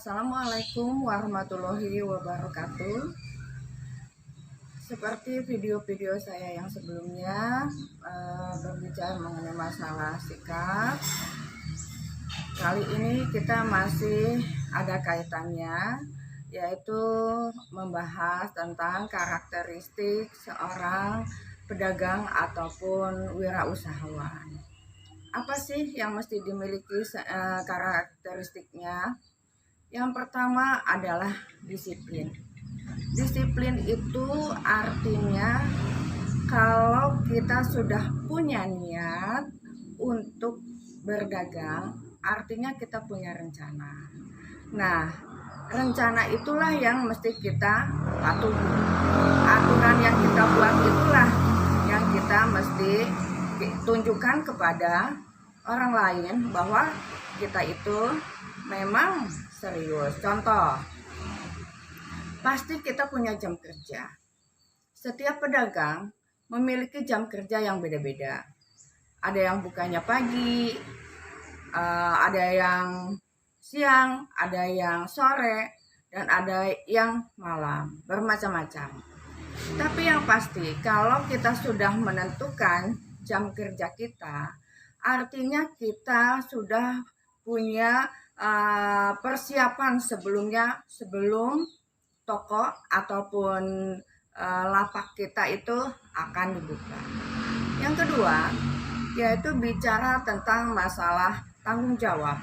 Assalamualaikum warahmatullahi wabarakatuh. Seperti video-video saya yang sebelumnya berbicara mengenai masalah sikap, kali ini kita masih ada kaitannya, yaitu membahas tentang karakteristik seorang pedagang ataupun wirausahawan. Apa sih yang mesti dimiliki karakteristiknya? Yang pertama adalah disiplin. Disiplin itu artinya kalau kita sudah punya niat untuk berdagang, artinya kita punya rencana. Nah, rencana itulah yang mesti kita patuhi. Aturan yang kita buat itulah yang kita mesti tunjukkan kepada orang lain bahwa kita itu memang serius. Contoh, pasti kita punya jam kerja. Setiap pedagang memiliki jam kerja yang beda-beda. Ada yang bukanya pagi, ada yang siang, ada yang sore, dan ada yang malam, bermacam-macam. Tapi yang pasti, kalau kita sudah menentukan jam kerja kita, artinya kita sudah punya persiapan sebelumnya, sebelum toko ataupun lapak kita itu akan dibuka. Yang kedua, yaitu bicara tentang masalah tanggung jawab.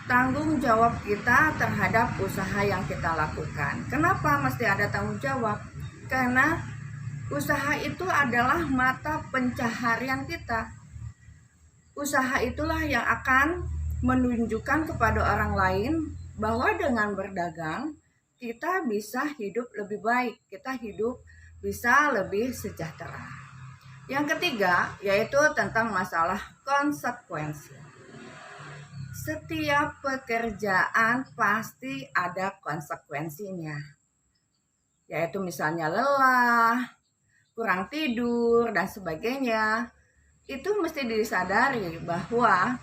Tanggung jawab kita terhadap usaha yang kita lakukan. Kenapa mesti ada tanggung jawab? Karena usaha itu adalah mata pencaharian kita. Usaha itulah yang akan menunjukkan kepada orang lain bahwa dengan berdagang kita bisa hidup lebih baik, kita hidup bisa lebih sejahtera. Yang ketiga yaitu tentang masalah konsekuensi. Setiap pekerjaan pasti ada konsekuensinya, yaitu misalnya lelah, kurang tidur, dan sebagainya. Itu mesti disadari bahwa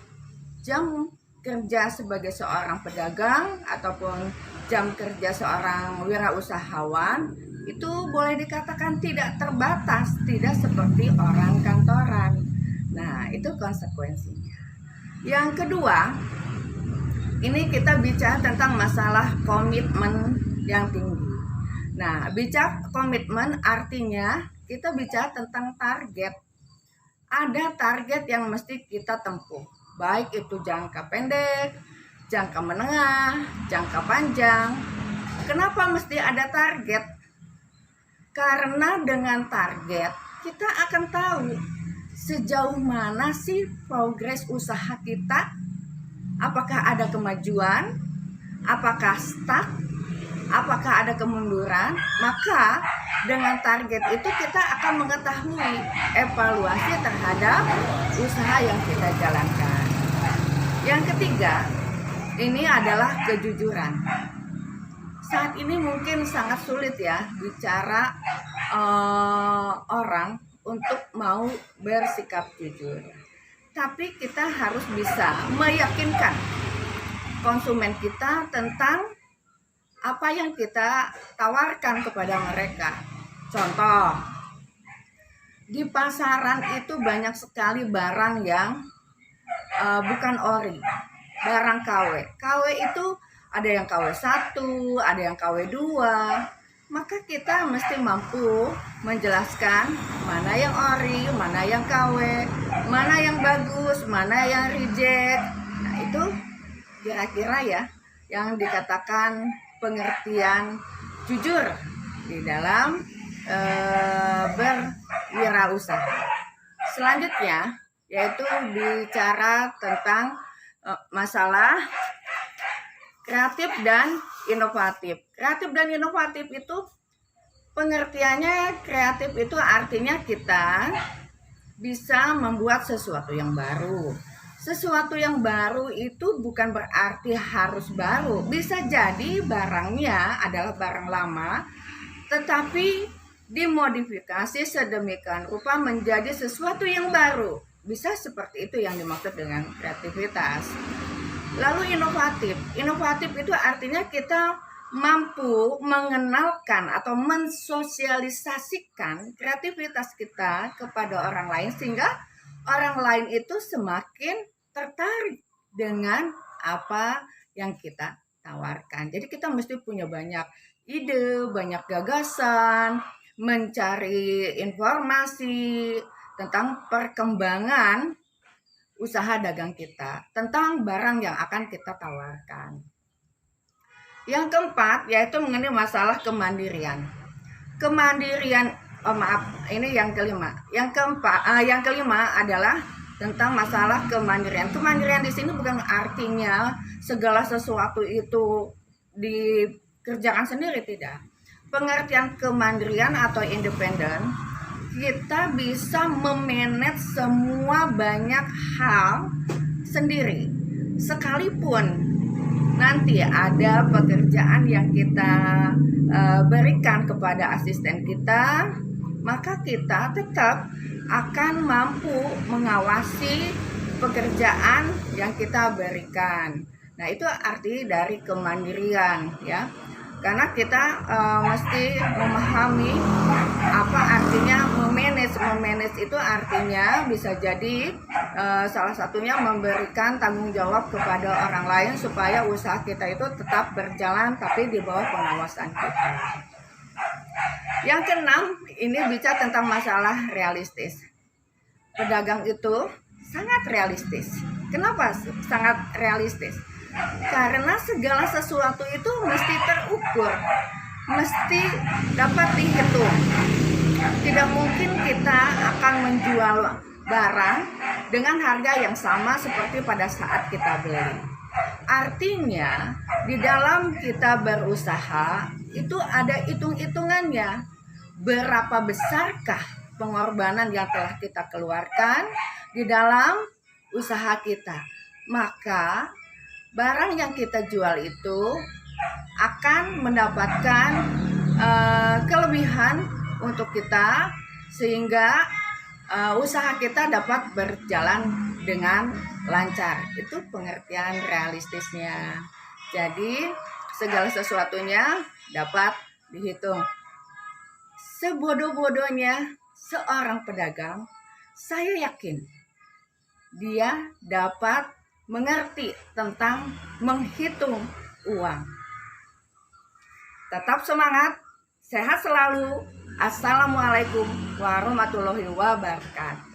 jam kerja sebagai seorang pedagang ataupun jam kerja seorang wirausahawan itu boleh dikatakan tidak terbatas, tidak seperti orang kantoran. Nah, itu konsekuensinya. Yang kedua, ini kita bicara tentang masalah komitmen yang tinggi. Nah, bicara komitmen artinya kita bicara tentang target. Ada target yang mesti kita tempuh, baik itu jangka pendek, jangka menengah, jangka panjang. Kenapa mesti ada target? Karena dengan target kita akan tahu sejauh mana sih progres usaha kita. Apakah ada kemajuan? Apakah stuck? Apakah ada kemunduran? Maka dengan target itu kita akan mengetahui evaluasi terhadap usaha yang kita jalankan. Yang ketiga, ini adalah kejujuran. Saat ini mungkin sangat sulit ya bicara orang untuk mau bersikap jujur. Tapi kita harus bisa meyakinkan konsumen kita tentang apa yang kita tawarkan kepada mereka. Contoh, di pasaran itu banyak sekali barang yang bukan ori, barang KW. KW itu ada yang KW 1, ada yang KW 2. Maka kita mesti mampu menjelaskan mana yang ori, mana yang KW, mana yang bagus, mana yang reject. Nah, itu kira-kira ya yang dikatakan pengertian jujur di dalam berwirausaha. Selanjutnya yaitu bicara tentang masalah kreatif dan inovatif. Kreatif dan inovatif itu pengertiannya, kreatif itu artinya kita bisa membuat sesuatu yang baru. Sesuatu yang baru itu bukan berarti harus baru. Bisa jadi barangnya adalah barang lama, tetapi dimodifikasi sedemikian rupa menjadi sesuatu yang baru. Bisa seperti itu yang dimaksud dengan kreativitas. Lalu inovatif. Inovatif itu artinya kita mampu mengenalkan atau mensosialisasikan kreativitas kita kepada orang lain sehingga orang lain itu semakin tertarik dengan apa yang kita tawarkan. Jadi kita mesti punya banyak ide, banyak gagasan, mencari informasi tentang perkembangan usaha dagang kita, tentang barang yang akan kita tawarkan. Yang keempat yaitu mengenai masalah kemandirian. Kemandirian, ini yang kelima. Yang kelima adalah tentang masalah kemandirian. Kemandirian di sini bukan artinya segala sesuatu itu dikerjakan sendiri, tidak. Pengertian kemandirian atau independen, kita bisa memanage semua banyak hal sendiri. Sekalipun nanti ada pekerjaan yang kita berikan kepada asisten kita, maka kita tetap akan mampu mengawasi pekerjaan yang kita berikan. Nah, itu arti dari kemandirian, ya. Karena kita mesti memahami apa artinya memanage. Memanage itu artinya bisa jadi salah satunya memberikan tanggung jawab kepada orang lain supaya usaha kita itu tetap berjalan tapi di bawah pengawasan kita. Yang keenam, ini bicara tentang masalah realistis. Pedagang itu sangat realistis. Kenapa sangat realistis? Karena segala sesuatu itu mesti terukur, mesti dapat dihitung. Tidak mungkin kita akan menjual barang dengan harga yang sama seperti pada saat kita beli. Artinya, di dalam kita berusaha itu ada hitung-hitungannya. Berapa besarkah pengorbanan yang telah kita keluarkan di dalam usaha kita? Maka barang yang kita jual itu akan mendapatkan kelebihan untuk kita sehingga usaha kita dapat berjalan dengan lancar. Itu pengertian realistisnya. Jadi segala sesuatunya dapat dihitung. Sebodoh-bodohnya seorang pedagang, saya yakin dia dapat mengerti tentang menghitung uang. Tetap semangat, sehat selalu. Assalamualaikum warahmatullahi wabarakatuh.